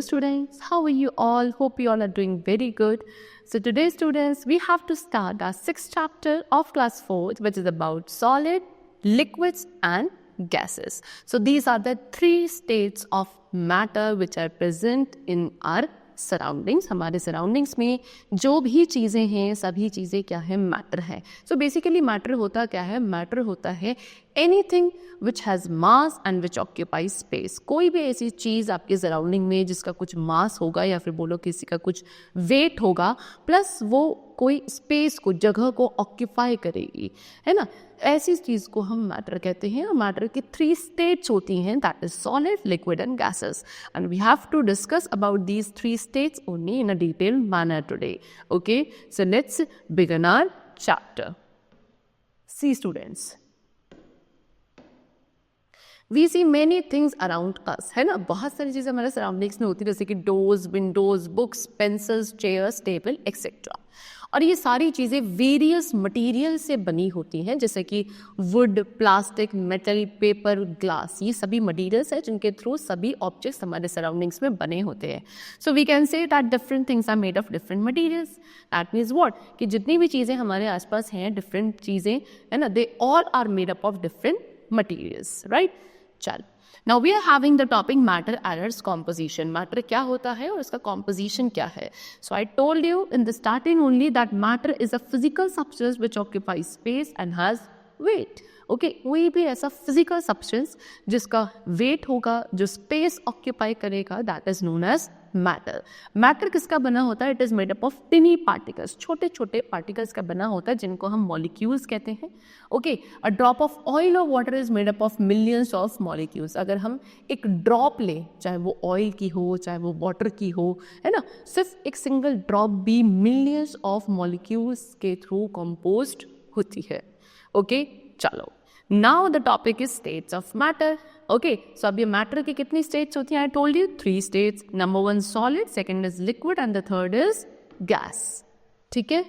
students, how are you all? Hope you all are doing very good. So today students, we have to start our 6th chapter of class 4th, which is about solid, liquids and gases. So these are the 3 states of matter which are present in our surroundings. हमारे surroundings में जो भी चीज़ें हैं सभी चीज़ें क्या है, मैटर है. सो बेसिकली मैटर होता क्या है, मैटर होता है anything which has mass and which occupies space. कोई भी ऐसी चीज़ आपके सराउंडिंग में जिसका कुछ मास होगा या फिर बोलो किसी का कुछ वेट होगा प्लस वो कोई स्पेस को, जगह को ऑक्यूपाई करेगी, है ना. ऐसी चीज़ को हम मैटर कहते हैं. और मैटर की 3 स्टेट्स होती हैं, that is solid, liquid and gases. And we have to discuss about these 3 states only in a detailed manner today. Okay, so let's begin our chapter. See students, we see many things around us, है ना. बहुत सारी चीज़ें हमारे surroundings में होती है, जैसे कि doors, Windows, books, pencils, chairs, table etcetera. और ये सारी चीज़ें वेरियस मटेरियल से बनी होती हैं, जैसे कि would, plastic, metal, paper, glass. ये सभी मटेरियल्स हैं जिनके थ्रू सभी ऑब्जेक्ट्स हमारे सराउंडिंग्स में बने होते हैं. So we can say that different things are made of different materials. That means what, कि जितनी भी चीज़ें हमारे आसपास हैं, डिफरेंट चीज़ें, है ना, they all are made up of different materials, right. चल, now we are having the topic matter and its composition. matter क्या होता है और इसका composition क्या है. so I told you in the starting only that matter is a physical substance which occupies space and has weight. Okay, कोई भी ऐसा फिजिकल सब्सटेंस जिसका वेट होगा, जो स्पेस ऑक्यूपाई करेगा, that is known as matter. Matter किसका बना होता है? It is made up of tiny particles. छोटे छोटे पार्टिकल्स का बना होता है जिनको हम मॉलिक्यूल्स कहते हैं. Okay, a drop of oil और water is made up of millions of molecules. अगर हम एक ड्रॉप लें, चाहे वो ऑयल की हो चाहे वो वाटर की हो, है ना, सिर्फ एक सिंगल ड्रॉप भी मिलियंस ऑफ मॉलिक्यूल्स के थ्रू कंपोज्ड होती है. ओके, चलो, now the topic is states of matter. Okay, so अब ये मैटर की कितनी स्टेट्स होती हैं? I told you 3 states. Number 1 solid, second is liquid and the third is gas. ठीक है,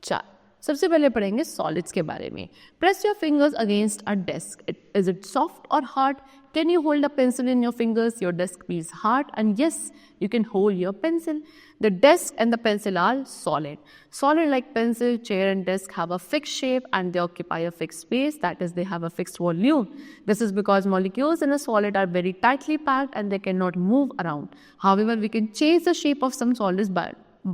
चल सबसे पहले पढ़ेंगे सॉलिड्स के बारे में. Press your fingers against a desk. Is it soft और hard? Can you hold a pencil in your fingers? Your desk feels hard, and yes, you can hold your pencil. The desk and the pencil are solid. Solid like pencil, chair and desk have a fixed shape and they occupy a fixed space, that is they have a fixed volume. This is because molecules in a solid are very tightly packed and they cannot move around. However, we can change the shape of some solids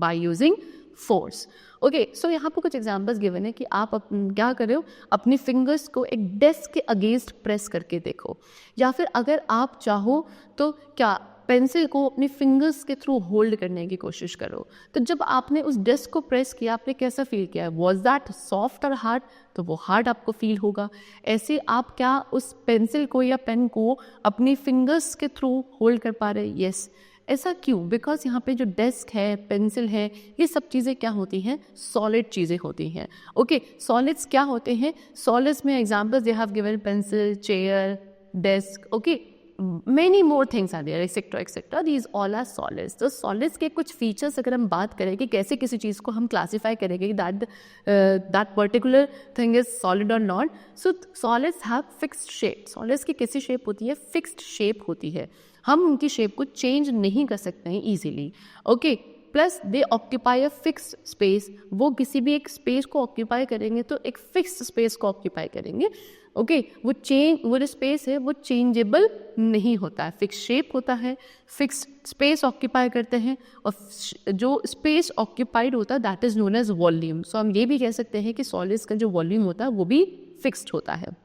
by using force. Okay, so यहाँ पर कुछ examples given है कि आप क्या कर रहे हो, अपनी फिंगर्स को एक डेस्क के अगेंस्ट प्रेस करके देखो, या फिर अगर आप चाहो तो क्या पेंसिल को अपनी फिंगर्स के थ्रू होल्ड करने की कोशिश करो. तो जब आपने उस डेस्क को प्रेस किया, आपने कैसा फील किया? वॉज दैट सॉफ्ट और हार्ड? तो वो हार्ड आपको फील होगा. ऐसे आप क्या उस पेंसिल को या पेन को अपनी फिंगर्स के थ्रू होल्ड कर पा रहे? यस. ऐसा क्यों? बिकॉज यहाँ पे जो डेस्क है, पेंसिल है, ये सब चीज़ें क्या होती हैं? सॉलिड चीज़ें होती हैं. ओके, सॉलिड्स क्या होते हैं? सॉलिड्स में examples they have given pencil, chair, desk. Okay, many more things are there, etc etc. These all are solids. तो solids के कुछ फीचर्स अगर हम बात करें कि कैसे किसी चीज़ को हम क्लासीफाई करेंगे that particular thing is solid or not. So solids have fixed shape. solids की कैसी शेप होती है? फिक्स्ड शेप होती है. हम उनकी शेप को चेंज नहीं कर सकते हैं easily. Okay, plus they occupy a fixed space. वो किसी भी एक स्पेस को ऑक्यूपाई करेंगे तो एक फिक्स्ड स्पेस को ऑक्यूपाई करेंगे. ओके, वो जो स्पेस है वो चेंजेबल नहीं होता है, फिक्स शेप होता है, फिक्स स्पेस ऑक्यूपाई करते हैं, और जो स्पेस ऑक्यूपाइड होता है that is known as volume. So हम ये भी कह सकते हैं कि सॉलिड्स का जो वॉल्यूम होता है वो भी फिक्स्ड होता है.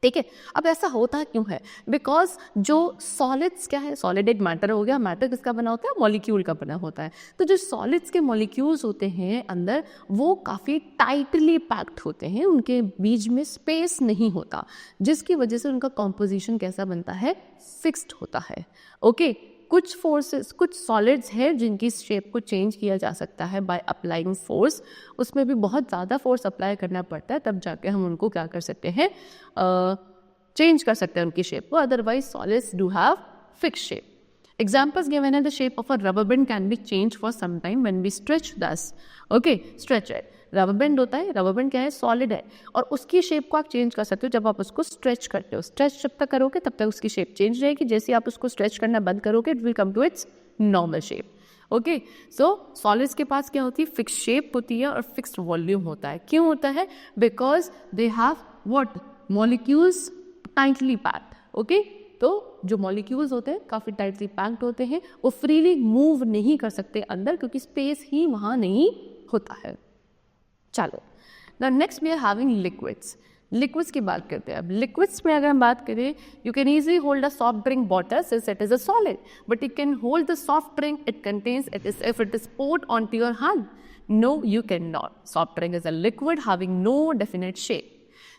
ठीक है, अब ऐसा होता क्यों है? बिकॉज जो सॉलिड्स क्या है, सॉलिड एक मैटर हो गया. मैटर किसका बना होता है? मॉलिक्यूल का बना होता है. तो जो सॉलिड्स के मॉलिक्यूल्स होते हैं अंदर, वो काफ़ी टाइटली पैक्ड होते हैं, उनके बीच में स्पेस नहीं होता, जिसकी वजह से उनका कॉम्पोजिशन कैसा बनता है? फिक्स्ड होता है. ओके, कुछ फोर्सेस, कुछ सॉलिड्स हैं जिनकी शेप को चेंज किया जा सकता है बाय अप्लाइंग फोर्स. उसमें भी बहुत ज़्यादा फोर्स अप्लाई करना पड़ता है, तब जाके हम उनको क्या कर सकते हैं? चेंज कर सकते हैं उनकी शेप को. Otherwise solids do have fix shape. Examples given are the shape of a rubber band can be changed for some time when we stretch thus. Okay, stretch it. Rubber band होता है, rubber band क्या है? Solid है, और उसकी shape को आप change कर सकते हो जब आप उसको स्ट्रेच करते हो. स्ट्रेच जब तक करोगे तब तक उसकी शेप चेंज रहेगी. जैसे आप उसको स्ट्रेच करना बंद करोगे it will come to its normal shape. Okay, so solids के पास क्या होती है, फिक्स शेप होती है और फिक्स्ड वॉल्यूम होता है। क्यों होता है? Because they have what, molecules tightly packed. Okay, तो जो मॉलिक्यूल्स होते हैं काफ़ी टाइटली पैक्ड होते हैं, वो फ्रीली मूव नहीं कर सकते अंदर, क्योंकि स्पेस ही वहाँ नहीं होता है। चलो, the next we are having liquids. Liquids की बात करते हैं। अब लिक्विड्स में अगर हम बात करें, you can easily hold a soft drink bottle since it is a solid, but you can hold the soft drink it contains it is if it is poured onto your hand. No, you cannot. Soft drink is a liquid having no definite shape.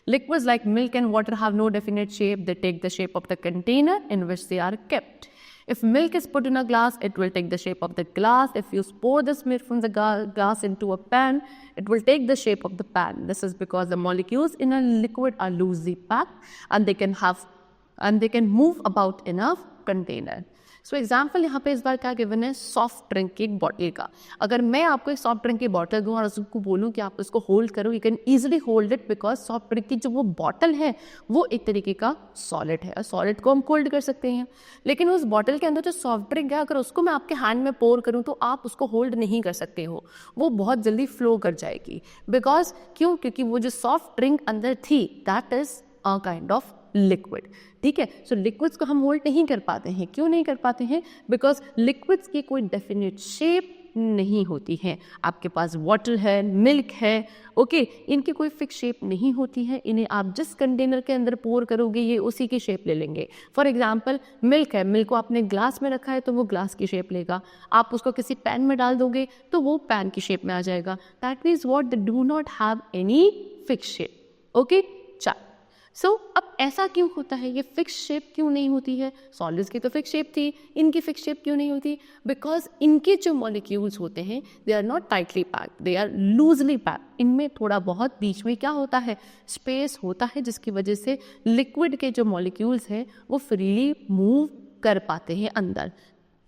Liquids like milk and water have no definite shape. They take the shape of the container in which they are kept. If milk is put in a glass, it will take the shape of the glass. If you pour this milk from the glass into a pan, it will take the shape of the pan. This is because the molecules in a liquid are loosely packed and they can move about in a container. So example यहाँ पे इस बार क्या given है, soft drink की एक bottle का। अगर मैं आपको एक सॉफ्ट ड्रिंक की बॉटल दूँ और उसको बोलूँ कि आप इसको होल्ड करो, you can easily hold it, because soft drink की जो वो बॉटल है वो एक तरीके का सॉलिड है और सॉलिड को हम होल्ड कर सकते हैं। लेकिन उस बॉटल के अंदर जो सॉफ्ट ड्रिंक है, अगर उसको मैं आपके हैंड में पोर करूँ तो आप उसको होल्ड नहीं कर सकते हो, वो बहुत जल्दी फ्लो कर जाएगी। बिकॉज क्यों? क्योंकि वो जो सॉफ्ट ड्रिंक अंदर थी that is a kind of liquid. ठीक है, सो लिक्विड्स को हम होल्ड नहीं कर पाते हैं। क्यों नहीं कर पाते हैं? बिकॉज लिक्विड्स की कोई डेफिनेट शेप नहीं होती है। आपके पास वाटर है, मिल्क है, ओके, इनकी कोई फिक्स शेप नहीं होती है। इन्हें आप जिस कंटेनर के अंदर पोर करोगे ये उसी की शेप ले लेंगे। फॉर एग्जाम्पल मिल्क है, मिल्क को आपने ग्लास में रखा है तो वो ग्लास की शेप लेगा। आप उसको किसी पैन में डाल दोगे तो वो पैन की शेप में आ जाएगा। That means what, they do not have any fix shape. Okay, चल, सो अब ऐसा क्यों होता है? ये फिक्स शेप क्यों नहीं होती है? सॉलिड्स की तो फिक्स शेप थी, इनकी फिक्स शेप क्यों नहीं होती? बिकॉज इनके जो मॉलिक्यूल्स होते हैं they are not tightly packed, they are loosely packed. इनमें थोड़ा बहुत बीच में क्या होता है, स्पेस होता है, जिसकी वजह से लिक्विड के जो मॉलिक्यूल्स हैं वो फ्रीली मूव कर पाते हैं अंदर।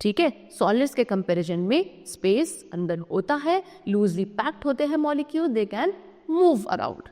ठीक है, सॉलिड्स के कंपैरिजन में स्पेस अंदर होता है, लूजली पैक्ड होते हैं molecule, they can move around.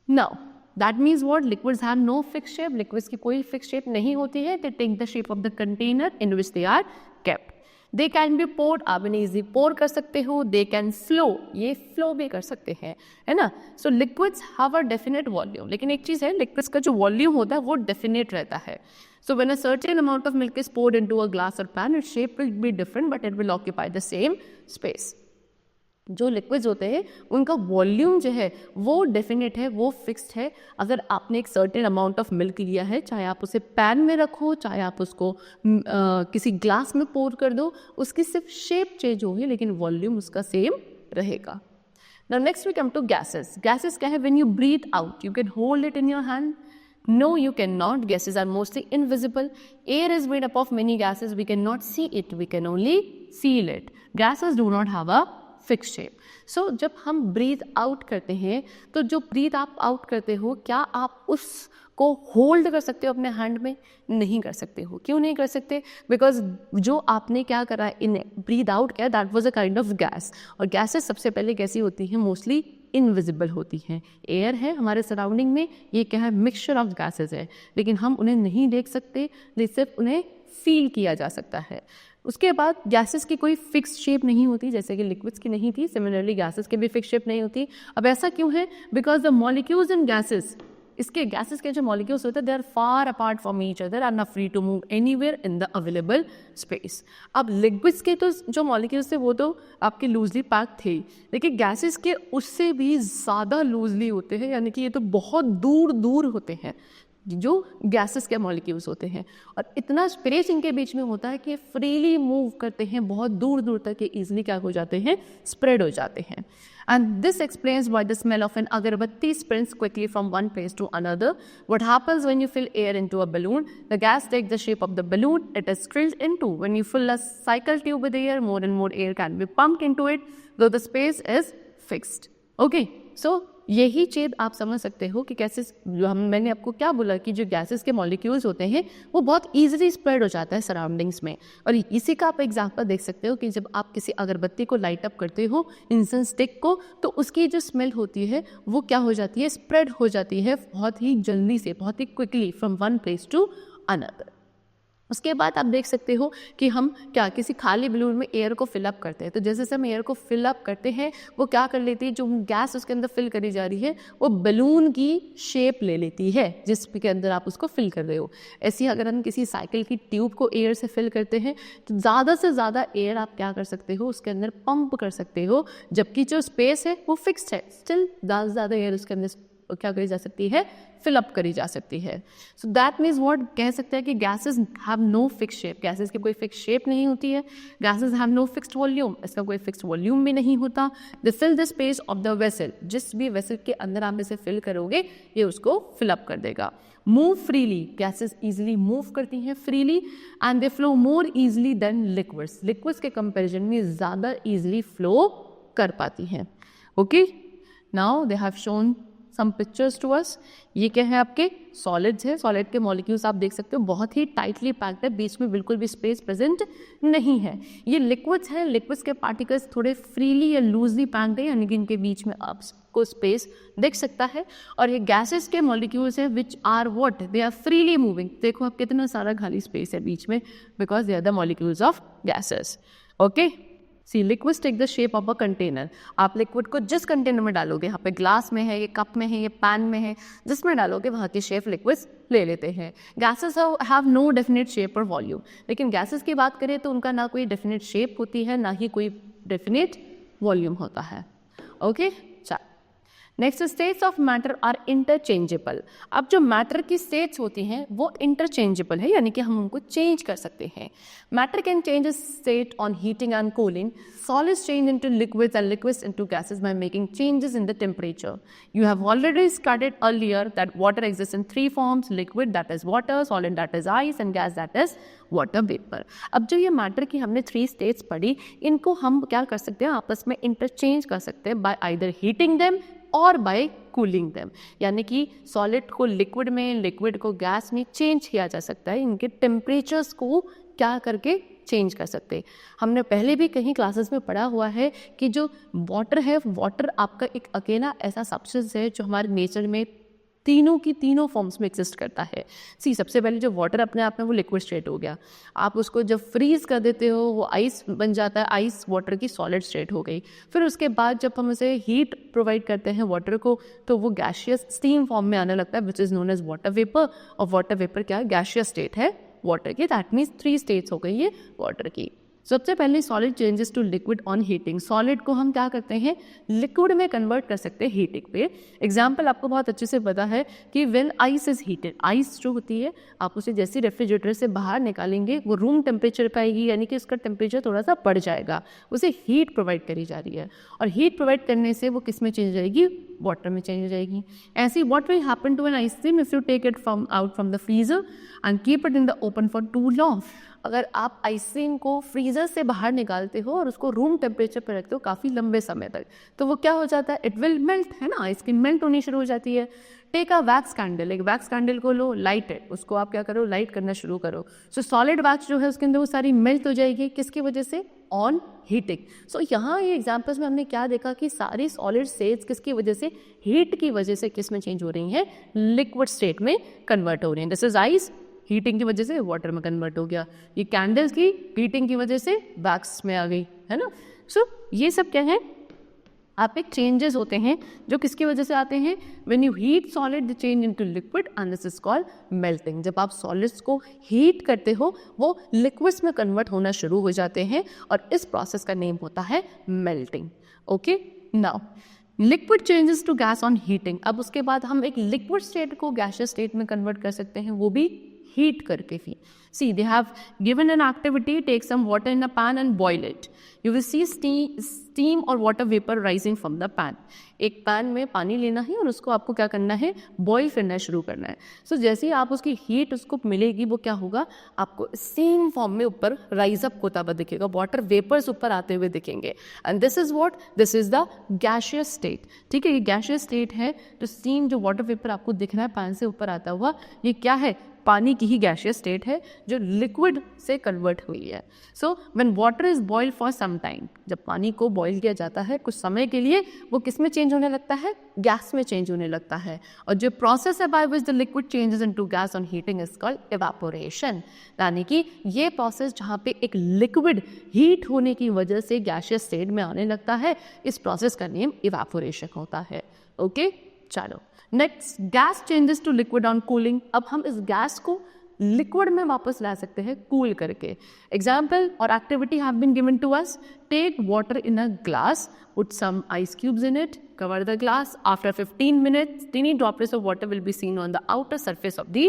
Now that means what, liquids have no fixed shape, liquids की कोई fixed shape नहीं होती है, they take the shape of the container in which they are kept. They can be poured, आप इन्हें easy pour कर सकते हो, they can flow, ये flow भी कर सकते हैं, है ना। So liquids have a definite volume, लेकिन एक चीज़ है, liquids का जो volume होता है वो definite रहता है। So when a certain amount of milk is poured into a glass or pan, its shape will be different but it will occupy the same space. जो लिक्विड्स होते हैं उनका वॉल्यूम जो है वो डेफिनेट है, वो फिक्स्ड है। अगर आपने एक सर्टेन अमाउंट ऑफ मिल्क लिया है, चाहे आप उसे पैन में रखो, चाहे आप उसको किसी ग्लास में पोर कर दो, उसकी सिर्फ शेप चेंज होगी लेकिन वॉल्यूम उसका सेम रहेगा। Now next we come to gases. Gases क्या है? When you breathe out you can hold it in your hand. No, you cannot. Gases are mostly invisible. Air is made up of many gases. We cannot see it. We can only feel it. Gases do not have a fix shape. So जब हम breathe out करते हैं तो जो breathe आप out करते हो, क्या आप उसको होल्ड कर सकते हो अपने हैंड में? नहीं कर सकते हो। क्यों नहीं कर सकते? बिकॉज जो आपने क्या करा, इन ब्रीथ आउट किया, that was a kind of gas. और गैसेस सबसे पहले कैसी होती हैं? मोस्टली इनविजिबल होती हैं। एयर है हमारे सराउंडिंग में, ये क्या है? मिक्सचर ऑफ गैसेस है, लेकिन हम उन्हें नहीं देख सकते, सिर्फ उन्हें फील किया जा सकता है। उसके बाद गैसेस की कोई फिक्स शेप नहीं होती, जैसे कि लिक्विड्स की नहीं थी, सिमिलरली गैसेस की भी फिक्स शेप नहीं होती। अब ऐसा क्यों है? Because the molecules in gases, इसके गैसेस के जो मॉलिक्यूल्स होते हैं they are far apart from each other and are free to move anywhere in the available space. अब लिक्विड्स के तो जो मॉलिक्यूल्स थे वो तो आपके लूजली पैक थे, लेकिन गैसेस के उससे भी ज़्यादा लूजली होते हैं, यानी कि ये तो बहुत दूर दूर होते हैं जो गैसेस के मॉलिक्यूल्स होते हैं, और इतना स्पेस इनके बीच में होता है कि फ्रीली मूव करते हैं, बहुत दूर दूर तक ये ईजिली क्या हो जाते हैं? स्प्रेड हो जाते हैं। And this explains why the smell of an agarbatti spreads quickly from one place to another. What happens when you fill air into a balloon? The gas takes the shape of the balloon it is filled into. When you fill a cycle tube with air, more and more air can be pumped into it, though the space is fixed. Okay, so यही चीज़ आप समझ सकते हो कि कैसे जो मैंने आपको क्या बोला कि जो गैसेस के मॉलिक्यूल्स होते हैं वो बहुत ईजिली स्प्रेड हो जाता है सराउंडिंग्स में। और इसी का आप एग्जांपल देख सकते हो कि जब आप किसी अगरबत्ती को लाइट अप करते हो, इंसेंस स्टिक को, तो उसकी जो स्मेल होती है वो क्या हो जाती है? स्प्रेड हो जाती है बहुत ही जल्दी से, बहुत ही quickly from one place to another. उसके बाद आप देख सकते हो कि हम क्या किसी खाली बलून में एयर को फिल अप करते हैं, तो जैसे जैसे हम एयर को फिल अप करते हैं वो क्या कर लेती है, जो गैस उसके अंदर फिल करी जा रही है वो बलून की शेप ले लेती है जिसके अंदर आप उसको फिल कर रहे हो। ऐसे ही अगर हम किसी साइकिल की ट्यूब को एयर से फिल करते हैं तो ज़्यादा से ज़्यादा एयर आप क्या कर सकते हो, उसके अंदर पंप कर सकते हो, जबकि जो स्पेस है वो फिक्स्ड है, स्टिल ज़्यादा से ज़्यादा एयर उसके अंदर क्या करी जा सकती है, फिल अप करी जा सकती है। सो दैट मीन्स व्हाट कह सकते हैं कि gases have no fix shape, gases की कोई फिक्स शेप नहीं होती है, gases have no fixed volume, इसका कोई फिक्स्ड वॉल्यूम भी नहीं होता। They fill the space of the vessel, जिस भी वेसल के अंदर आप इसे फिल करोगे ये उसको फिल अप कर देगा। Move freely, gases easily move करती हैं freely, and they flow more easily than liquids, liquids के कंपेरिजन में ज़्यादा इजीली फ्लो कर पाती हैं। Okay, now they have shown some pictures to us. ये क्या है, आपके सॉलिड्स है, सॉलिड के मॉलिक्यूल्स आप देख सकते हो बहुत ही टाइटली पैक्ड है, बीच में बिल्कुल भी स्पेस प्रेजेंट नहीं है। ये लिक्विड्स हैं, लिक्विड्स के पार्टिकल्स थोड़े फ्रीली या लूजली पैक्ड है, यानी कि इनके बीच में आपको स्पेस दिख सकता है। और ये गैसेस के मॉलिक्यूल्स है which are what, they are freely moving, देखो आप कितना सारा खाली स्पेस है बीच में, because they are the molecules of gases. Okay, see liquids take the shape of a container, आप लिक्विड को जिस कंटेनर में डालोगे, यहाँ पे ग्लास में है, ये कप में है, ये पैन में है, जिसमें डालोगे वहाँ की शेप लिक्विड्स ले लेते हैं। Gases have no definite shape और वॉल्यूम, लेकिन गैसेस की बात करें तो उनका ना कोई डेफिनेट शेप होती है, ना ही कोई डेफिनेट वॉल्यूम होता है। Okay, next, states of matter are interchangeable. अब जो मैटर की स्टेट्स होती हैं वो इंटरचेंजेबल है, यानी कि हम उनको चेंज कर सकते हैं। Matter can change state on heating and cooling, solids change into liquids and liquids into gases by making changes in the temperature. You have already studied earlier that water exist in 3 forms, liquid that is water, solid that is ice and gas that is water vapour. अब जो ये matter की हमने 3 states पढ़ी, इनको हम क्या कर सकते हैं, आपस में इंटरचेंज कर सकते हैं बाय आइदर हीटिंग देम और बाय कूलिंग देम, यानी कि सॉलिड को लिक्विड में, लिक्विड को गैस में चेंज किया जा सकता है, इनके टेम्परेचर्स को क्या करके चेंज कर सकते हैं। हमने पहले भी कहीं क्लासेस में पढ़ा हुआ है कि जो वाटर है, वाटर आपका एक अकेला ऐसा सब्सटेंस है जो हमारे नेचर में तीनों की तीनों फॉर्म्स में एग्जिस्ट करता है। सबसे पहले जो वाटर अपने आप में वो लिक्विड स्टेट हो गया, आप उसको जब फ्रीज कर देते हो वो आइस बन जाता है, आइस वाटर की सॉलिड स्टेट हो गई। फिर उसके बाद जब हम उसे हीट प्रोवाइड करते हैं वाटर को तो वो गैशियस स्टीम फॉर्म में आने लगता है, which is known as water vapour. और वाटर वेपर क्या है, गैशियस स्टेट है वाटर की, दैट मीन्स 3 स्टेट्स हो गई है वाटर की। सबसे पहले solid changes to liquid on heating, solid को हम क्या करते हैं, लिक्विड में कन्वर्ट कर सकते हैं हीटिंग पे। एग्जाम्पल आपको बहुत अच्छे से पता है कि when ice is heated, ice जो होती है आप उसे जैसे रेफ्रिजरेटर से बाहर निकालेंगे वो रूम टेम्परेचर पे आएगी, यानी कि उसका टेम्परेचर थोड़ा सा बढ़ जाएगा, उसे हीट प्रोवाइड करी जा रही है, और हीट प्रोवाइड करने से वो किस में चेंज हो जाएगी, वाटर में चेंज हो जाएगी। ऐसे what will happen to an ice cream if you take it out from the freezer and keep it in the open for too long. अगर आप आइसक्रीम को फ्रीजर से बाहर निकालते हो और उसको रूम टेम्परेचर पर रखते हो काफ़ी लंबे समय तक, तो वो क्या हो जाता है, इट विल मेल्ट, है ना, आइसक्रीम मेल्ट होनी शुरू हो जाती है। टेक अ वैक्स कैंडल, एक वैक्स कैंडल को लो, लाइट है, उसको आप क्या करो, लाइट करना शुरू करो। सो सॉलिड वैक्स जो है उसके अंदर वो सारी मेल्ट हो जाएगी, किसकी वजह से, ऑन हीटिंग। सो यहाँ ये एग्जाम्पल्स में हमने क्या देखा कि सारी सॉलिड स्टेट्स किसकी वजह से, हीट की वजह से किस में चेंज हो रही हैं, लिक्विड स्टेट में कन्वर्ट हो रही हैं। दिस इज आइस, हीटिंग की वजह से वाटर में कन्वर्ट हो गया। ये कैंडल्स की हीटिंग की वजह से वैक्स में आ गई, है ना। सो ये सब क्या है, आप एक चेंजेस होते हैं जो किसकी वजह से आते हैं, when you heat solid the change into liquid and this is called melting. जब आप सॉलिड्स को हीट करते हो वो लिक्विड्स में कन्वर्ट होना शुरू हो जाते हैं और इस प्रोसेस का नेम होता है melting. Okay, now liquid changes to gas on heating. अब उसके बाद हम एक लिक्विड स्टेट को गैसियस स्टेट में कन्वर्ट कर सकते हैं, वो भी हीट करके ही। See, they have given an activity, take some water in a pan and boil it. You will see steam or water vapor rising from the pan. एक पैन में पानी लेना है और उसको आपको क्या करना है, बॉईल करना शुरू करना है। सो जैसे ही आप उसकी हीट उसको मिलेगी वो क्या होगा, आपको सेम फॉर्म में ऊपर राइज अप होता हुआ दिखेगा, वाटर वेपर्स ऊपर आते हुए दिखेंगे। And this is what, this is the gaseous state. ठीक है, ये गैशियस स्टेट है। तो स्टीम जो वाटर वेपर आपको दिख रहा है पैन से ऊपर आता हुआ, ये क्या है, पानी की ही गैशियस स्टेट है जो लिक्विड से कन्वर्ट हुई है। So when water is boiled for some time, जब पानी को बॉईल किया जाता है कुछ समय के लिए, वो किस में चेंज होने लगता है, गैस में चेंज होने लगता है। और जो प्रोसेस है by which the liquid changes into gas on heating is called evaporation. यानी कि ये प्रोसेस जहाँ पे एक लिक्विड हीट होने की वजह से गैसियस स्टेट में आने लगता है, इस प्रोसेस का नेम इवेपोरेशन होता है। ओके, चलो next, gas changes to liquid on cooling. अब हम इस गैस को लिक्विड में वापस ला सकते हैं कूल करके। एग्जाम्पल और activity have been given to us, take water in a glass, put some ice cubes in it, cover the glass. After 15 minutes, tiny droplets of water will be seen on the outer surface of the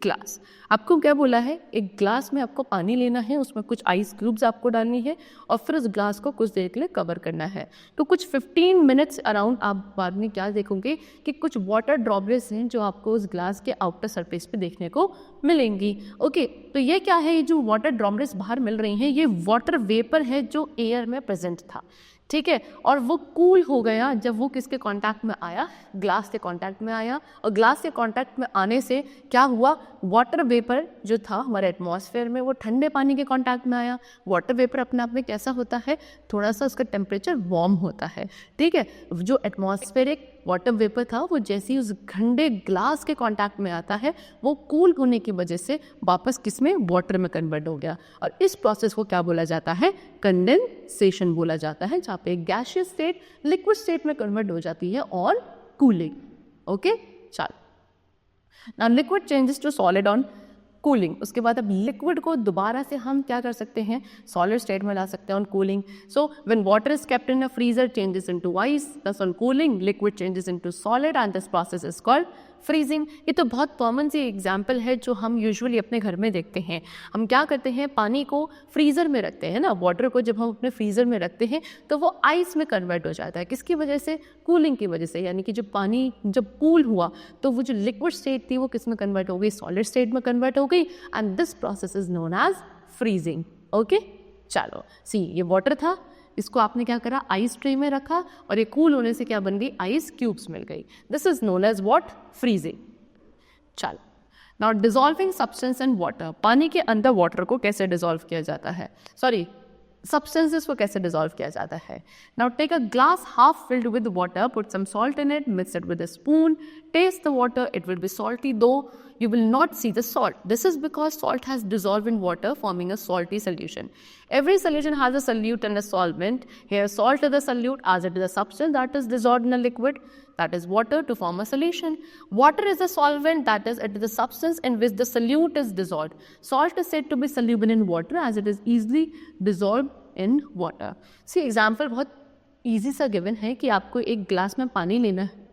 glass. आपको क्या बोला है, एक glass में आपको पानी लेना है, उसमें कुछ आइस क्यूब्स आपको डालनी है और फिर उस ग्लास को कुछ देर के लिए कवर करना है। तो कुछ 15 मिनट्स अराउंड आप बाद में क्या देखोगे कि कुछ वाटर ड्रॉपलेट्स हैं जो आपको उस ग्लास के आउटर सरफेस पे देखने को मिलेंगी। ओके, तो ये क्या है, ये जो वाटर ड्रॉपलेट्स बाहर मिल रही हैं, ये वाटर वेपर है जो एयर में प्रेजेंट था, ठीक है, और वो कूल हो गया जब वो किसके कांटेक्ट में आया, ग्लास के कांटेक्ट में आया। और ग्लास के कांटेक्ट में आने से क्या हुआ, वाटर वेपर जो था हमारे एटमॉस्फेयर में वो ठंडे पानी के कांटेक्ट में आया। वाटर वेपर अपने आप में कैसा होता है, थोड़ा सा उसका टेम्परेचर वार्म होता है, ठीक है। जो एटमॉस्फेरिक वाटर वेपर था वो जैसे ही उस ठंडे ग्लास के कांटेक्ट में आता है, वो कूल होने की वजह से वापस किस में, वाटर में कन्वर्ट हो गया। और इस प्रोसेस को क्या बोला जाता है, कंडेंसेशन बोला जाता है, जहाँ पे गैसियस स्टेट लिक्विड स्टेट में कन्वर्ट हो जाती है और कूलिंग। ओके, चलो now liquid changes to solid on cooling. उसके बाद अब लिक्विड को दोबारा से हम क्या कर सकते हैं, सॉलिड स्टेट में ला सकते हैं on cooling. So when water is kept in a freezer changes into ice, thus on cooling liquid changes into solid and this process is called freezing. ये तो बहुत कॉमन सी एग्जाम्पल है जो हम यूजुअली अपने घर में देखते हैं। हम क्या करते हैं, पानी को फ्रीज़र में रखते हैं ना, वाटर को जब हम अपने फ्रीज़र में रखते हैं तो वो आइस में कन्वर्ट हो जाता है। किसकी वजह से, कूलिंग की वजह से। यानी कि जब पानी जब कूल हुआ तो वो जो लिक्विड स्टेट थी वो किस में कन्वर्ट हो गई, सॉलिड स्टेट में कन्वर्ट हो गई, and this process is known as freezing. Okay, चलो सी, ये वाटर था, इसको आपने क्या करा, आइस ट्रे में रखा और ये कूल होने से क्या बन गई, आइस क्यूब्स मिल गई। This is known as what, freezing. चलो now dissolving substance in water, पानी के अंदर वाटर को कैसे डिसॉल्व किया जाता है, सॉरी सब्सटेंसेस को कैसे डिसॉल्व किया जाता है। Now take a glass half filled with water, put some salt in it, mix it with a spoon, taste the water, it will be salty though you will not see the salt. This is because salt has dissolved in water, forming a salty solution. Every solution has a solute and a solvent. Here salt is the solute as it is a substance that is dissolved in a liquid, that is water, to form a solution. Water is a solvent, that is it is a substance in which the solute is dissolved. Salt is said to be soluble in water as it is easily dissolved in water. See example बहुत easy सा given है कि आपको एक glass में पानी लेना है,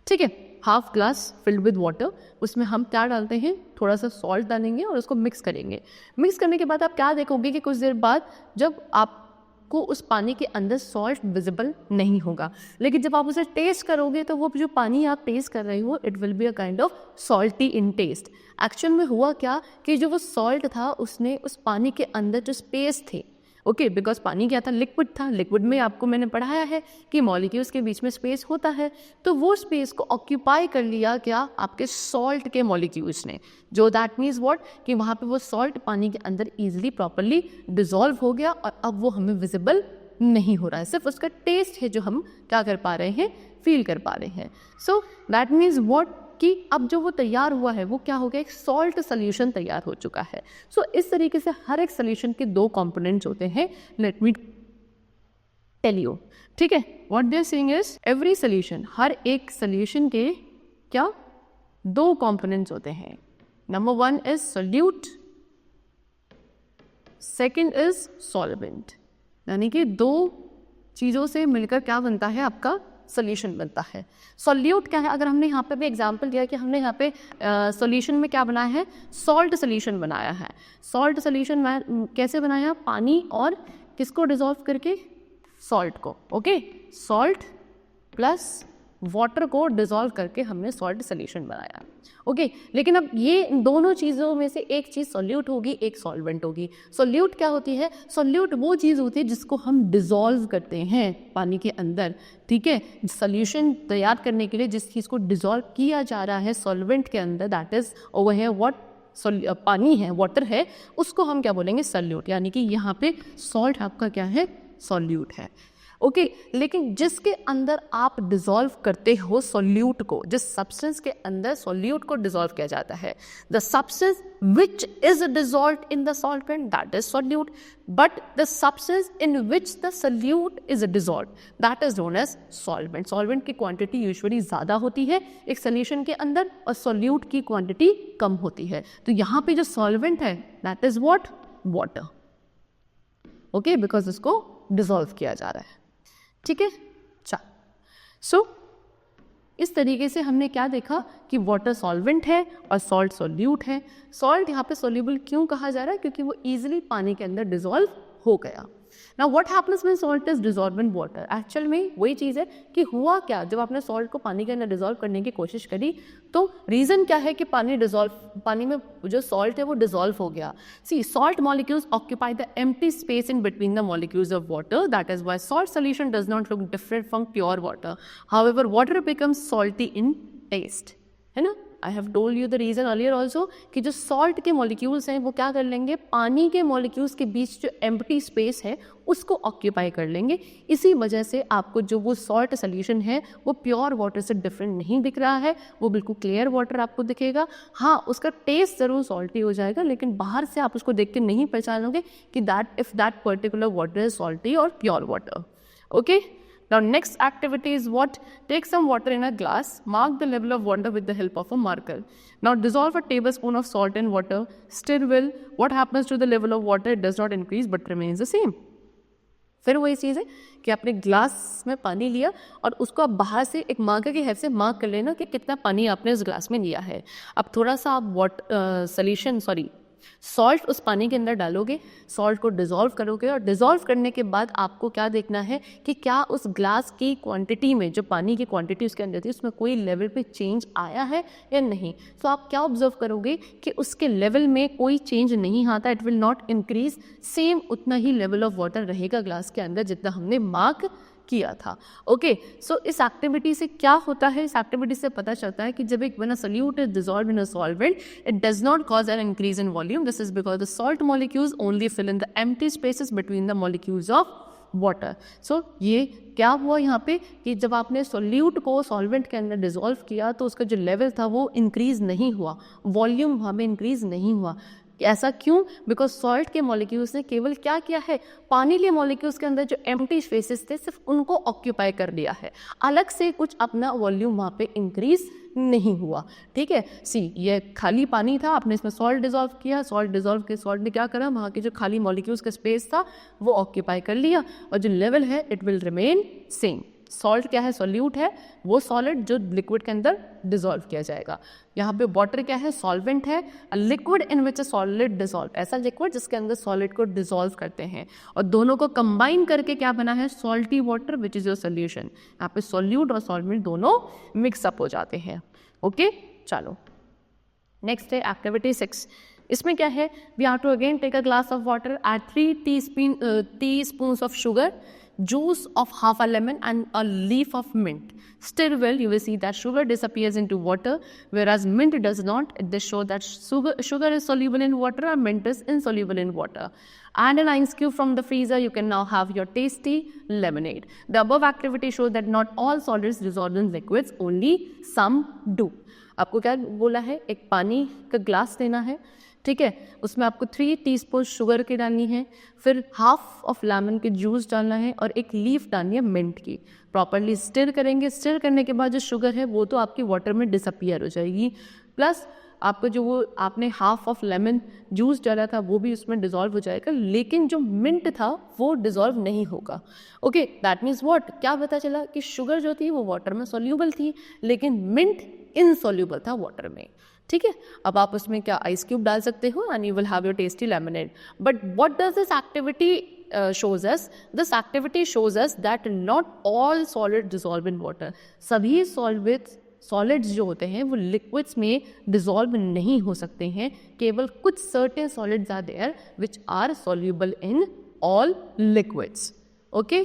ठीक है, half glass field with water, उसमें हम क्या डालते हैं, थोड़ा सा सॉल्ट डालेंगे और उसको मिक्स करेंगे। मिक्स करने के बाद आप क्या देखोगे कि कुछ देर बाद जब आपको उस पानी के अंदर सॉल्ट विजिबल नहीं होगा, लेकिन जब आप उसे टेस्ट करोगे तो वो जो पानी आप टेस्ट कर रहे हो it will be a kind of salty in taste. Actual में हुआ क्या कि जो वो सॉल्ट था उसने उस पानी के अंदर जो स्पेस थे, ओके, बिकॉज पानी क्या था, लिक्विड था, लिक्विड में आपको मैंने पढ़ाया है कि मॉलिक्यूल्स के बीच में स्पेस होता है, तो वो स्पेस को ऑक्यूपाई कर लिया क्या, आपके सॉल्ट के मॉलिक्यूल्स ने, जो दैट मीन्स व्हाट कि वहाँ पे वो सॉल्ट पानी के अंदर ईजिली प्रॉपरली डिजॉल्व हो गया और अब वो हमें विजिबल नहीं हो रहा है, सिर्फ उसका टेस्ट है जो हम क्या कर पा रहे हैं, फील कर पा रहे हैं। सो दैट मीन्स व्हाट कि अब जो वो तैयार हुआ है वो क्या हो गया, एक सॉल्ट सोल्यूशन तैयार हो चुका है। सो इस तरीके से हर एक सोल्यूशन के दो कंपोनेंट्स होते हैं। लेट मी टेल यू, ठीक है, what they are saying is every solution, हर एक सोल्यूशन के क्या दो कंपोनेंट्स होते हैं। Number one is solute, second is solvent. यानी कि दो चीज़ों से मिलकर क्या बनता है, आपका सोल्यूशन बनता है। सॉल्यूट क्या है, अगर हमने यहाँ पे भी एग्जांपल दिया कि हमने यहाँ पे सॉल्यूशन में क्या बनाया है, सॉल्ट सोल्यूशन बनाया है। सॉल्ट सोल्यूशन कैसे बनाया, पानी और किसको डिसॉल्व करके, सॉल्ट को, ओके, सॉल्ट प्लस वाटर को डिसॉल्व करके हमने सॉल्ट सोल्यूशन बनाया, ओके। लेकिन अब ये दोनों चीज़ों में से एक चीज़ सॉल्यूट होगी, एक सॉल्वेंट होगी। सॉल्यूट क्या होती है, सॉल्यूट वो चीज़ होती है जिसको हम डिसॉल्व करते हैं पानी के अंदर, ठीक है। सोल्यूशन तैयार करने के लिए जिस चीज़ को डिसॉल्व किया जा रहा है सॉल्वेंट के अंदर, that is over here what, पानी है, वाटर है, उसको हम क्या बोलेंगे, सॉल्यूट, यानी कि यहाँ पे सॉल्ट आपका क्या है, सॉल्यूट है। ओके लेकिन जिसके अंदर आप डिसॉल्व करते हो सॉल्यूट को, जिस सब्सटेंस के अंदर सॉल्यूट को डिसॉल्व किया जाता है, the substance which is dissolved in the solvent that is solute, but the substance in which the solute is dissolved that is known as solvent. Solvent की क्वांटिटी यूजुअली ज़्यादा होती है एक सॉल्यूशन के अंदर और सॉल्यूट की क्वांटिटी कम होती है। तो यहाँ पे जो सॉल्वेंट है that is what, water. Okay because इसको डिसॉल्व किया जा रहा है, ठीक है। चल सो इस तरीके से हमने क्या देखा कि वाटर सॉल्वेंट है और सॉल्ट सॉल्यूट है। सॉल्ट यहाँ पे सॉल्यूबल क्यों कहा जा रहा है, क्योंकि वो इजीली पानी के अंदर डिसॉल्व हो गया। Now what happens when salt is dissolved in water, actual में वही चीज़ है कि हुआ क्या, जब आपने सॉल्ट को पानी के अंदर डिसॉल्व करने की कोशिश करी तो रीज़न क्या है कि पानी में जो सॉल्ट है वो डिसॉल्व हो गया। See salt molecules occupy the empty space in between the molecules of water, that is why salt solution does not look different from pure water, however water becomes salty in taste, है ना। I have told you the reason earlier also कि जो salt के molecules हैं वो क्या कर लेंगे, पानी के मॉलिक्यूल्स के बीच जो एम्प्टी स्पेस है उसको ऑक्यूपाई कर लेंगे। इसी वजह से आपको जो वो सॉल्ट सोल्यूशन है वो प्योर वाटर से डिफरेंट नहीं दिख रहा है, वो बिल्कुल क्लियर वाटर आपको दिखेगा। हाँ उसका टेस्ट ज़रूर सॉल्टी हो जाएगा, लेकिन बाहर से आप उसको देख के नहीं पहचानोगे कि that particular water is salty और pure water. Okay now next activity is what, take some water in a glass, mark the level of water with the help of a marker. Now dissolve a tablespoon of salt in water, stir well, what happens to the level of water, it does not increase but remains the same. फिर वही चीज़ है कि आपने glass में पानी लिया और उसको आप बाहर से एक मार्कर की हेल्प से मार्क कर लेना कि कितना पानी आपने उस ग्लास में लिया है। अब थोड़ा सा आप सॉल्ट उस पानी के अंदर डालोगे, सॉल्ट को डिसॉल्व करोगे और डिसॉल्व करने के बाद आपको क्या देखना है कि क्या उस ग्लास की क्वांटिटी में, जो पानी की क्वांटिटी उसके अंदर थी, उसमें कोई लेवल पे चेंज आया है या नहीं। तो आप क्या ऑब्जर्व करोगे कि उसके लेवल में कोई चेंज नहीं आता, it will not increase, same उतना ही लेवल ऑफ वाटर रहेगा ग्लास के अंदर जितना हमने मार्क किया था। ओके सो इस एक्टिविटी से क्या होता है, इस एक्टिविटी से पता चलता है कि जब एक when a solute is dissolved in a solvent, it does not cause an increase in volume. This is because the salt molecules only fill in the empty spaces between the molecules of water. So ये क्या हुआ यहाँ पे कि जब आपने solute को solvent के अंदर डिसॉल्व किया तो उसका जो लेवल था वो इंक्रीज नहीं हुआ, वॉल्यूम वहाँ पे इंक्रीज नहीं हुआ। ऐसा क्यों? बिकॉज सॉल्ट के मॉलिक्यूल्स ने केवल क्या किया है, पानी के मॉलिक्यूल्स के अंदर जो एम्प्टी स्पेसेस थे सिर्फ उनको ऑक्यूपाई कर लिया है, अलग से कुछ अपना वॉल्यूम वहाँ पे इंक्रीज नहीं हुआ। ठीक है, सी ये खाली पानी था, आपने इसमें सॉल्ट डिसॉल्व किया, सॉल्ट ने क्या करा, वहाँ के जो खाली मॉलिक्यूल्स का स्पेस था वो ऑक्यूपाई कर लिया और जो लेवल है it will remain same. Salt क्या है, सॉल्यूट है, वो सॉलिड जो लिक्विड के अंदर डिसॉल्व किया जाएगा। यहाँ पे वाटर क्या है, सॉल्वेंट है, liquid in which a solid dissolve, ऐसा लिक्विड जिसके अंदर सॉलिड को डिसॉल्व करते हैं और दोनों को कंबाइन करके क्या बना है, salty water which is your solution. यहाँ पे सॉल्यूट और सॉल्वेंट दोनों मिक्सअप हो जाते हैं। ओके चलो नेक्स्ट है एक्टिविटी 6। इसमें क्या है, we have to again take a glass of water, add 3 teaspoons of sugar, juice of half a lemon and a leaf of mint. Stir well, you will see that sugar disappears into water whereas mint does not. This shows that sugar is soluble in water and mint is insoluble in water. And an ice cube from the freezer, you can now have your tasty lemonade. The above activity shows that not all solids dissolve in liquids, only some do. आपको क्या बोला है, एक पानी का glass लेना है, ठीक है, उसमें आपको 3 टीस्पून शुगर की डालनी है, फिर हाफ ऑफ लेमन के जूस डालना है और एक लीफ डालनी है मिंट की। प्रॉपरली स्टिर करेंगे, स्टिर करने के बाद जो शुगर है वो तो आपकी वाटर में डिसअपियर हो जाएगी, प्लस आपको जो वो आपने हाफ ऑफ लेमन जूस डाला था वो भी उसमें डिसॉल्व हो जाएगा, लेकिन जो मिंट था वो डिसॉल्व नहीं होगा। ओके दैट मीन्स व्हाट, क्या पता चला कि शुगर जो थी वो वाटर में सोल्यूबल थी लेकिन मिंट इनसोल्यूबल था वाटर में। ठीक है, अब आप उसमें क्या आइस क्यूब डाल सकते हो and you will have your tasty lemonade. But what does this activity shows us? This activity shows us that not all solids dissolve in water. सभी सॉलिड्स जो होते हैं वो लिक्विड्स में डिसॉल्व नहीं हो सकते हैं, केवल कुछ certain solids are there which are soluble in all liquids. Okay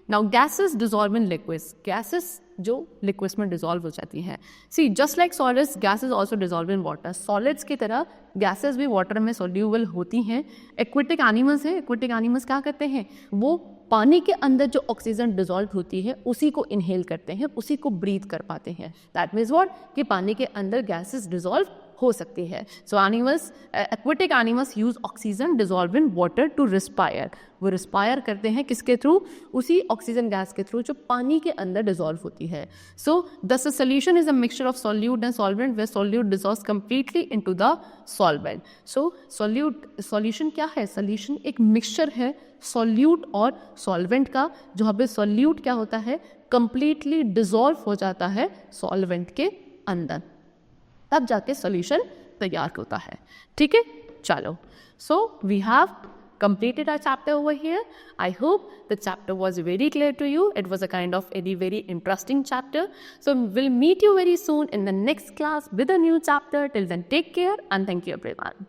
now gases dissolve in liquids, gases जो लिक्विड्स में डिजॉल्व हो जाती हैं. See just like solids gases also dissolve in water, solids की तरह गैसेस भी वाटर में सोल्यूबल होती हैं. एक्वेटिक एनिमल्स हैं, एक्वेटिक एनिमल्स क्या करते हैं, वो पानी के अंदर जो ऑक्सीजन डिजॉल्व होती है उसी को इनहेल करते हैं, उसी को ब्रीथ कर पाते हैं. दैट मीन्स व्हाट, कि पानी के अंदर गैसेस डिजॉल्व हो सकती है. So animals, aquatic animals use oxygen dissolve in water to respire. वो रिस्पायर करते हैं किसके थ्रू, उसी ऑक्सीजन गैस के थ्रू जो पानी के अंदर डिजॉल्व होती है. So the solution is a mixture of solute and solvent where solute dissolves completely into the solvent. So solution क्या है, सॉल्यूशन एक मिक्सचर है सॉल्यूट और सॉल्वेंट का, जहाँ पे सॉल्यूट क्या होता है, कंप्लीटली डिजॉल्व हो जाता है सॉल्वेंट के अंदर, तब जाके सॉल्यूशन तैयार होता है. ठीक है, चलो. So we have completed our chapter over here. I hope the chapter was very clear to you. It was a kind of very interesting chapter. So we'll meet you very soon in the next class with a new chapter. Till then, take care and thank you everyone.